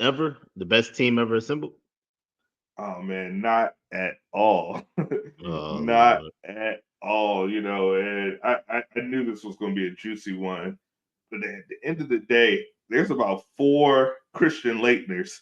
ever, the best team ever assembled. Oh man, not at all. Oh Not Lord. at all, and I knew this was gonna be a juicy one. But at the end of the day, there's about four Christian Leitners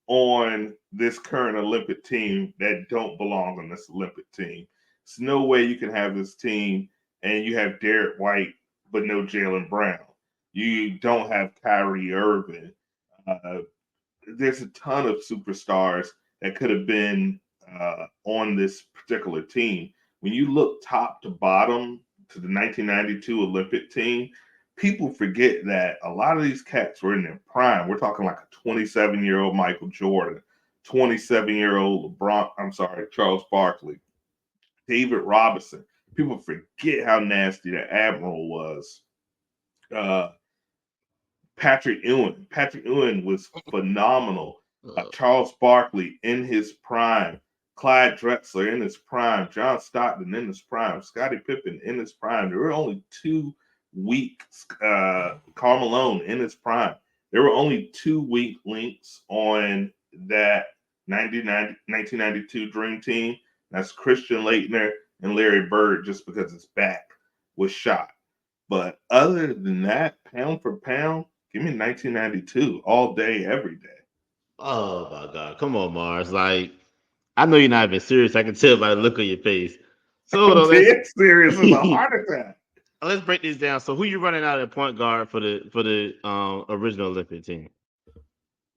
on this current Olympic team that don't belong on this Olympic team. There's no way you can have this team and you have Derek White, but no Jalen Brown. You don't have Kyrie Irving. Uh, there's a ton of superstars that could have been on this particular team. When you look top to bottom to the 1992 Olympic team, people forget that a lot of these cats were in their prime. We're talking like a 27-year-old Michael Jordan, 27-year-old LeBron, I'm sorry, Charles Barkley, David Robinson. People forget how nasty the Admiral was. Uh, Patrick Ewing. Patrick Ewing was phenomenal. Uh, Charles Barkley in his prime. Clyde Drexler in his prime. John Stockton in his prime. Scottie Pippen in his prime. There were only 2 weeks. Karl Malone in his prime. There were only 2 weak links on that 1992 Dream Team. That's Christian Laettner and Larry Bird, just because his back was shot. But other than that, pound for pound, give me 1992 all day, every day. oh my God. Come on, Mars. Like, I know you're not even serious. I can tell by the look on your face. So hold I'm on, let's dead serious as a heart attack. let's break this down. So who you running out at point guard for the original Olympic team?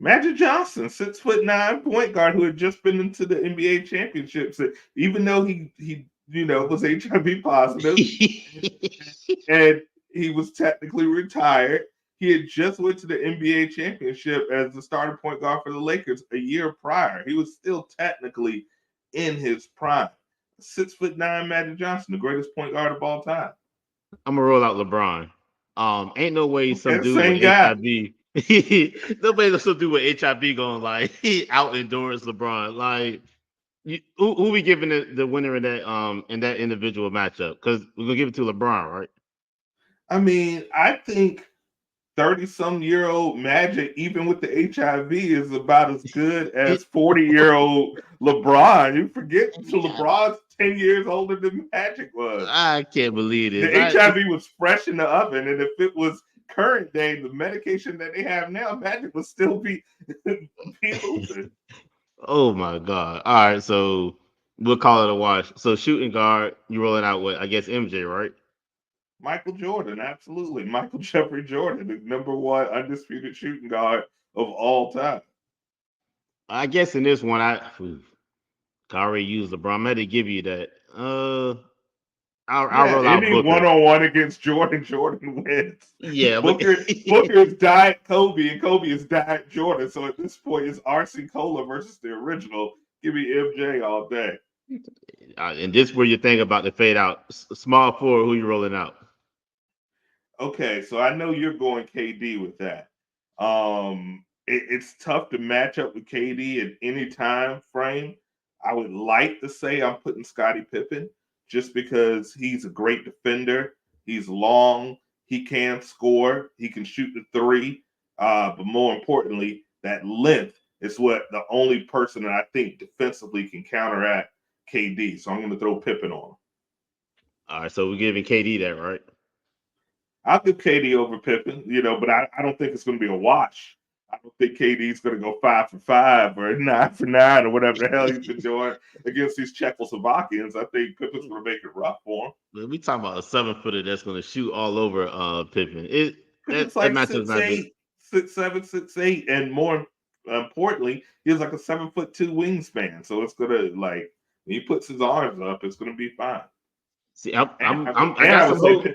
Magic Johnson, 6'9" point guard who had just been into the NBA championships. Even though he was HIV positive and he was technically retired, he had just went to the NBA championship as the starting point guard for the Lakers a year prior. He was still technically in his prime. 6'9" Magic Johnson, the greatest point guard of all time. I'm gonna roll out LeBron. Ain't no way some Okay, dude with same guy. HIV. Nobody some dude with HIV going like out endurance LeBron. Like who we giving the winner in that individual matchup? Because we're gonna give it to LeBron, right? I mean, I think 30-some-year-old Magic, even with the HIV, is about as good as 40-year-old LeBron. You forget LeBron's 10 years older than Magic was. I can't believe The this. HIV was fresh in the oven, and if it was current day, the medication that they have now, Magic would still be hooping. Oh my god! All right, so we'll call it a wash. So shooting guard, you rolling out with I guess MJ, right? Michael Jordan, absolutely. Michael Jeffrey Jordan, the number one undisputed shooting guard of all time. I guess in this one, I already used LeBron. I'm going to give you that. I'll Yeah, roll out any Booker. one-on-one against Jordan, Jordan wins. Yeah, but Booker is Diet Kobe, and Kobe is Diet Jordan. So at this point, it's RC Cola versus the original. Give me MJ all day. and this where you think about the fade out. Small forward, who you rolling out? Okay, so I know you're going KD with that. It's tough to match up with KD at any time frame. I would like to say I'm putting Scottie Pippen just because he's a great defender. He's long. He can score. He can shoot the three. But more importantly, that length is what the only person that I think defensively can counteract KD. So I'm going to throw Pippen on him. All right, so we're giving KD that, right? I'll give KD over Pippen, but I don't think it's going to be a wash. I don't think KD's going to go 5 for 5 or 9 for 9 or whatever the hell he's been doing against these Czechoslovakians. I think Pippen's going to make it rough for him. We talking about a 7 footer that's going to shoot all over Pippen. Pippen's That like matchup's six not good. eight, 6'7", 6'8", and more importantly, he has like a 7'2" wingspan. So it's gonna like when he puts his arms up, it's gonna be fine. See, And I got I would some say hope.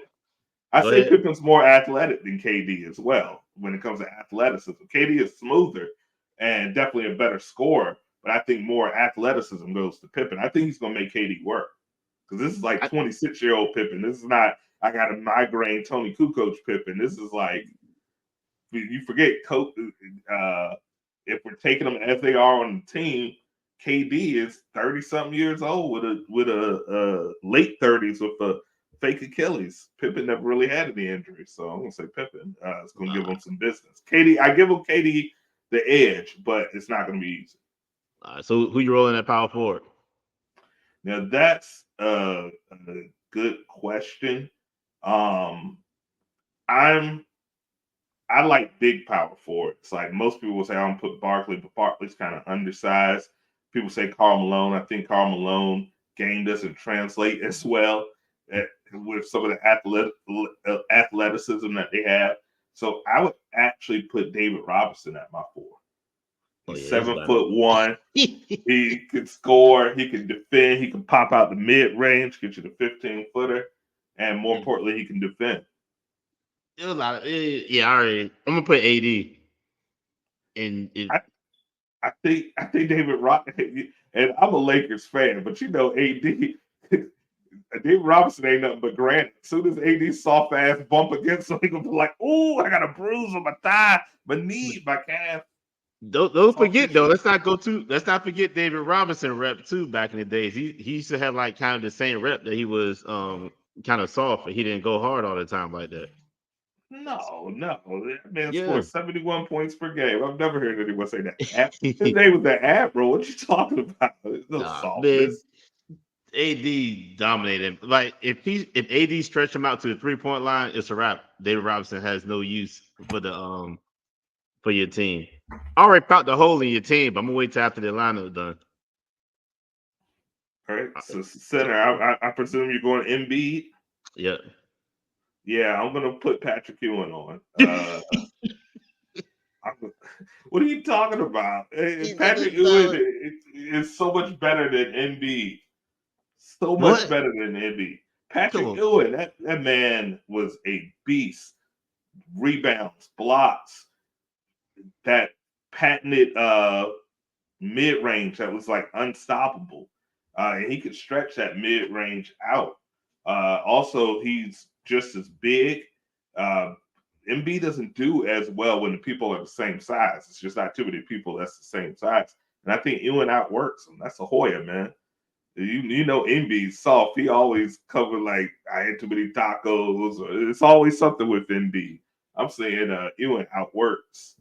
I Go say ahead. Pippen's more athletic than KD as well when it comes to athleticism. KD is smoother and definitely a better scorer, but I think more athleticism goes to Pippen. I think he's going to make KD work because this is like I, 26-year-old Pippen. This is not I got a migraine Tony Kukoc Pippen. This is like you forget if we're taking them as they are on the team. KD is 30 something years old with a late 30s with a fake Achilles. Pippen never really had any injuries, so I'm gonna say Pippen is gonna give nah, him some business. KD, I give him KD the edge, but it's not going to be easy. All right, so who you rolling at power forward? Now that's a good question. Um, I like big power forwards. Like most people will say, I'm gonna put Barkley, but Barkley's kind of undersized. People say Karl Malone. I think Karl Malone game doesn't translate as well with some of the athleticism that they have. So I would actually put David Robinson at my four. Oh He's yeah, he's 7'1". He can score. He can defend. He can pop out the mid range, get you the 15-footer, and more importantly, he can defend. It was a lot of, yeah, all right. I'm gonna put AD. And it, I think David Rock, and I'm a Lakers fan, but you know AD. David Robinson ain't nothing but granite. As soon as AD soft ass bump against him, he gonna be like, "Oh, I got a bruise on my thigh, my knee, my calf." don't forget though. Let's not forget David Robinson rep too. Back in the days, he used to have like kind of the same rep that he was kind of soft, but he didn't go hard all the time like that. No, that man Yeah. scored 71 points per game. I've never heard anyone say that. His name was the Admiral. What you talking about? There's no Nah, man, softness. AD dominated him. Like if AD stretch him out to the 3-point line, it's a wrap. David Robinson has no use for your team. I already found the hole in your team, but I'm gonna wait till after the lineup done. All right, so So, center. I presume you're going Embiid. yeah. Yeah, I'm gonna put Patrick Ewing on. What are you talking about? Patrick Ewing is so much better than Embiid. So much What? better than Embiid. Come Patrick on. Ewing, that man was a beast. Rebounds, blocks, that patented mid range that was like unstoppable. And he could stretch that mid range out. Also, he's just as big. Uh, MB doesn't do as well when the people are the same size. It's just not too many people that's the same size. And I think Ewan outworks him. That's a Hoya, man. You know MB's soft. He always covered like I had too many tacos. It's always something with MB. I'm saying Ewan outworks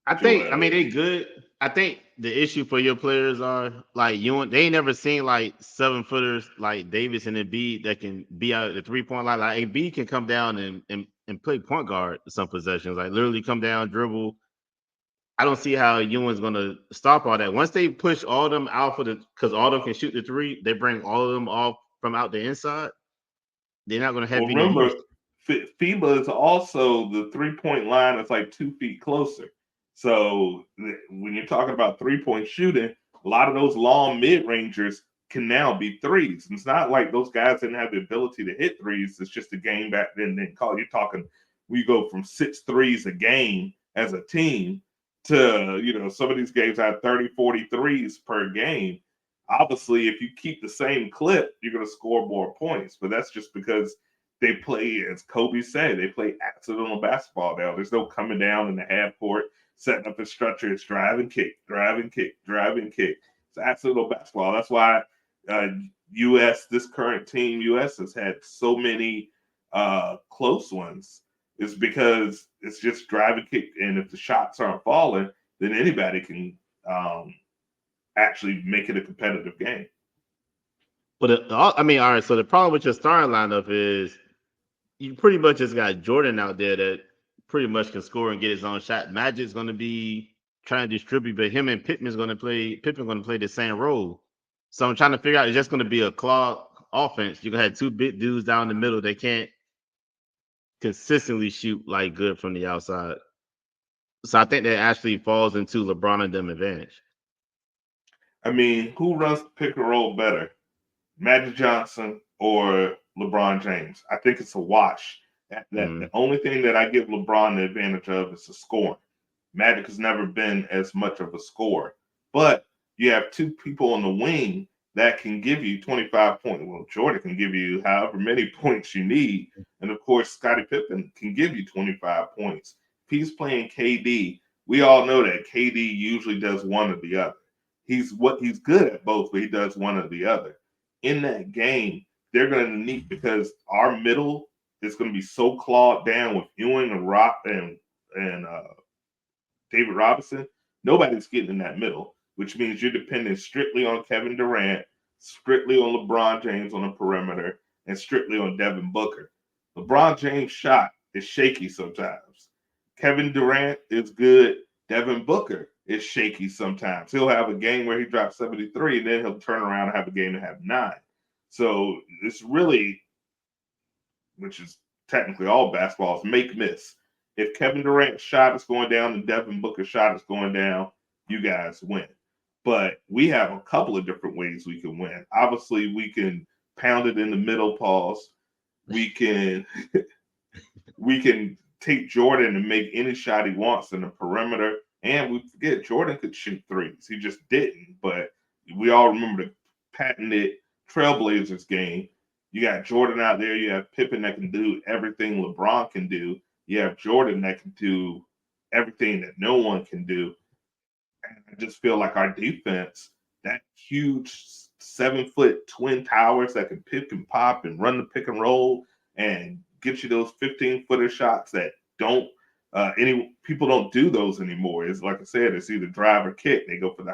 I Joel. mean, they good. I think the issue for your players are like they ain't never seen like 7-footers like Davis and Embiid that can be out at the 3-point line. Like Embiid can come down and play point guard some possessions, like literally come down, dribble. I don't see how Ewing's gonna stop all that. Once they push all them out because all of them can shoot the three, they bring all of them off from out the inside. They're not gonna have Well, any remember, use. FIBA is also the 3-point line is like 2 feet closer. So when you're talking about 3-point shooting, a lot of those long mid rangers can now be threes. And it's not like those guys didn't have the ability to hit threes. It's just a game back then. You're talking, we go from 6 threes a game as a team to, some of these games have 30, 40 threes per game. Obviously, if you keep the same clip, you're going to score more points. But that's just because they play, as Kobe said, they play accidental basketball now. There's no coming down in the half court, setting up a structure. It's drive and kick, drive and kick, drive and kick. It's accidental basketball. That's why this current team, US, has had so many close ones. It's because it's just drive and kick. And if the shots aren't falling, then anybody can actually make it a competitive game. But I mean, all right. So the problem with your starting lineup is you pretty much just got Jordan out there that pretty much can score and get his own shot. Magic's going to be trying to distribute, but him and Pittman's going to play. Pittman's going to play the same role. So I'm trying to figure out. It's just going to be a clog offense. You're gonna have two big dudes down the middle. They can't consistently shoot like good from the outside. So I think that actually falls into LeBron and them advantage. I mean, who runs the pick and roll better, Magic Johnson or LeBron James? I think it's a wash. The only thing that I give LeBron the advantage of is the scoring. Magic has never been as much of a scorer, but you have two people on the wing that can give you 25 points. Well, Jordan can give you however many points you need, and of course, Scottie Pippen can give you 25 points. If he's playing KD, we all know that KD usually does one or the other. He's good at both, but he does one or the other. In that game, they're going to need because our middle is going to be so clawed down with Ewing and Rock and David Robinson, nobody's getting in that middle, which means you're depending strictly on Kevin Durant, strictly on LeBron James on the perimeter, and strictly on Devin Booker. LeBron James' shot is shaky sometimes. Kevin Durant is good. Devin Booker is shaky sometimes. He'll have a game where he drops 73, and then he'll turn around and have a game and have 9. So it's really, which is technically all basketball, is make miss. If Kevin Durant's shot is going down and Devin Booker's shot is going down, you guys win. But we have a couple of different ways we can win. Obviously, we can pound it in the middle, pause. We can take Jordan and make any shot he wants in the perimeter. And we forget Jordan could shoot threes. He just didn't. But we all remember the patented Trailblazers game. You got Jordan out there. You have Pippen that can do everything LeBron can do. You have Jordan that can do everything that no one can do. And I just feel like our defense, that huge 7-foot twin towers that can pick and pop and run the pick and roll and get you those 15-footer shots that don't any people don't do those anymore. It's like I said, it's either drive or kick. They go for the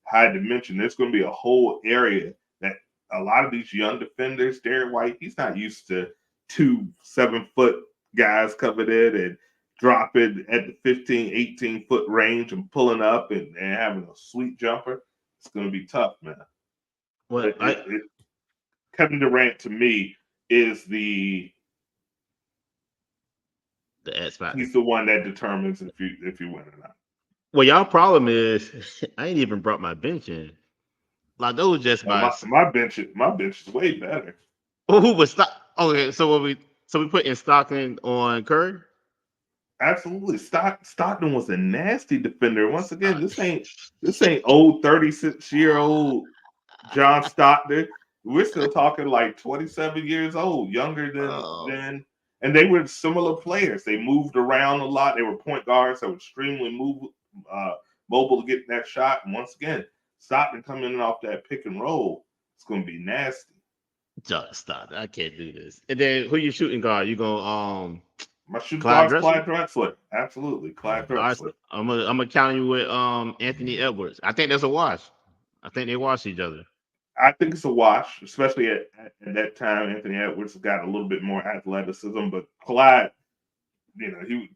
high dimension. There's going to be a whole area that a lot of these young defenders, Derek White, he's not used to 2 7-foot guys coming in and dropping at the 15, 18-foot range and pulling up and having a sweet jumper. It's going to be tough, man. Well, Kevin Durant, to me, is the X factor. He's the one that determines if you win or not. Well, y'all problem is I ain't even brought my bench in. Like those just my bench is way better. Oh, who was stock? Okay, so we put in Stockton on Curry. Absolutely, Stockton was a nasty defender. Once again, this ain't old 36-year-old John Stockton. We're still talking like 27 years old, younger than. And they were similar players. They moved around a lot. They were point guards that were extremely mobile to get that shot. And once again, Stockton coming in off that pick and roll, it's going to be nasty. Stop! I can't do this. And then who you shooting guard? You going my shooting guard is Clyde Drexler. Absolutely, Clyde Drexler. Right, I'm gonna count you with Anthony Edwards. I think that's a wash. I think they wash each other. I think it's a wash, especially at that time. Anthony Edwards got a little bit more athleticism, but Clyde,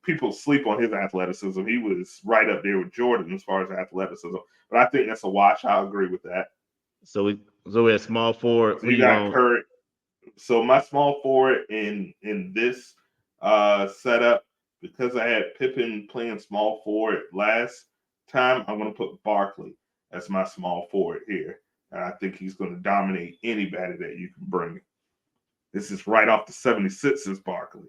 people sleep on his athleticism. He was right up there with Jordan as far as athleticism. But I think that's a wash. I agree with that. So we're small forward. So you got Curry. So my small forward in this setup, because I had Pippen playing small forward last time, I'm going to put Barkley as my small forward here. I think he's going to dominate anybody that you can bring. This is right off the 76ers, Barkley.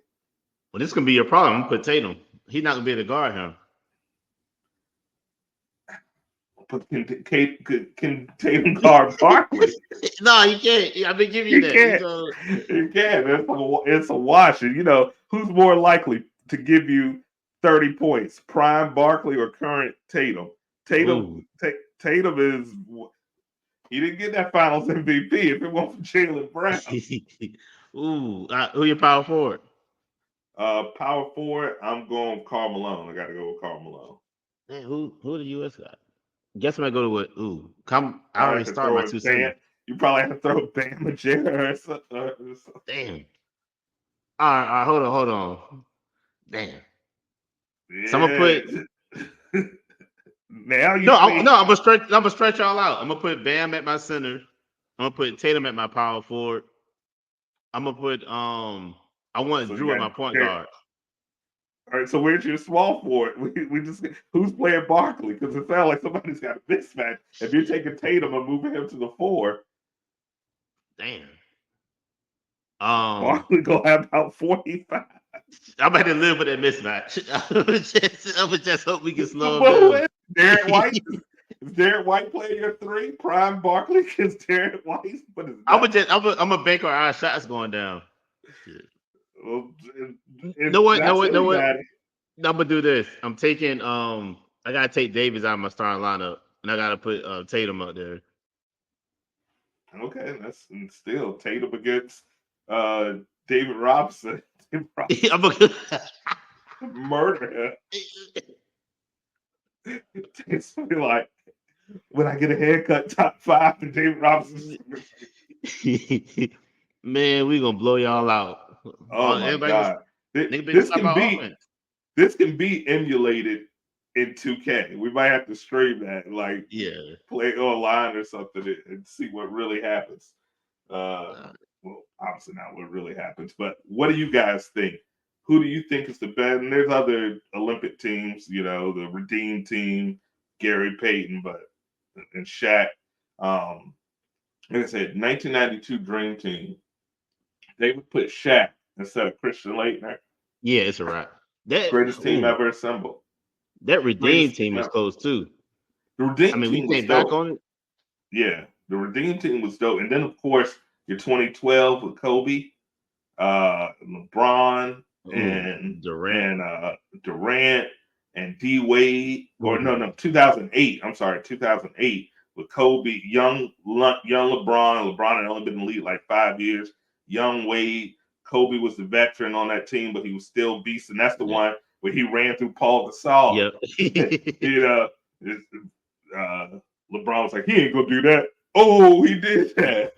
Well, this can be your problem. I'm going to put Tatum. He's not going to be able to guard him. But can Tatum guard Barkley? No, he can't. I've been giving you that. He can. It's a wash. And, who's more likely to give you 30 points, prime Barkley or current Tatum? Tatum is... He didn't get that Finals MVP if it wasn't for Jaylen Brown. Who your power forward? Power forward, I'm going with Karl Malone. I got to go with Karl Malone. Man, who the U.S. got? Guess I'm going to go with I already started my 2 seconds. You probably have to throw Bam Majera or something. Damn. All right, hold on. Damn. Yeah. So I'm gonna put. Now you I'm gonna stretch y'all out. I'm gonna put Bam at my center. I'm gonna put Tatum at my power forward. I'm gonna put I want Drew at my point guard. All right, so where's your small forward? We just who's playing Barkley? Because it sounds like somebody's got a mismatch. If you're taking Tatum and moving him to the 4, damn. Barkley gonna have about 45. I'm about to live with that mismatch. I would just hope we can slow him down. Derek White is Derek White playing your 3? Prime Barkley against Derek White? I'm a bank our shots going down. Well, no what? I'm gonna do this. I'm taking I gotta take Davis out of my starting lineup, and I gotta put Tatum up there. Okay, that's still Tatum against David Robinson. Murder him. It's like when I get a haircut, top 5 and David Robinson. Man, we gonna blow y'all out. Oh my Everybody gonna god. nigga been This talking can about be offense. this can be emulated in 2K. We might have to stream that, like Yeah. play online or something and see what really happens. Uh, Well, obviously not what really happens, but what do you guys think? Who do you think is the best? And there's other Olympic teams, you know, the Redeem team, Gary Payton, but and Shaq. Like I said, 1992 Dream Team. They would put Shaq instead of Christian Laettner. yeah, it's a wrap. That Greatest team ooh, ever assembled. that Redeem Greatest team team is ever. close too. The I Redeem mean, we team was think back dope. on it. Yeah, the Redeem team was dope. And then, of course, your 2012 with Kobe, LeBron, Ooh, and Durant. and Durant and D Wade, or Ooh, no, 2008. I'm sorry, 2008 with Kobe, young LeBron. LeBron had only been in the league like 5 years. Young Wade, Kobe was the veteran on that team, but he was still beast, and that's the yeah, one where he ran through Paul Gasol. yep. you know, uh, LeBron was like, he ain't gonna do that. Oh, he did that.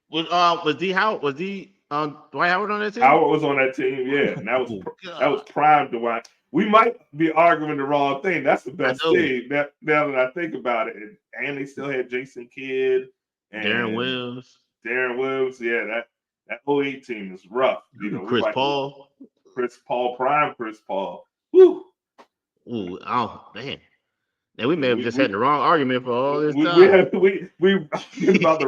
Was D Howard? Was D Dwight Howard on that team? Howard was on that team, yeah, and Oh that was God, prime Dwight. We might be arguing the wrong thing. That's the I best know. team. Now that I think about it, and they still had Jason Kidd Darren and Williams, Darren Williams. Yeah, that 08 team is rough. You know, we Chris might be Paul. Chris Paul, prime Chris Paul. Woo. Ooh, oh man. Now we may have We just had the wrong argument for all this we time. have we about the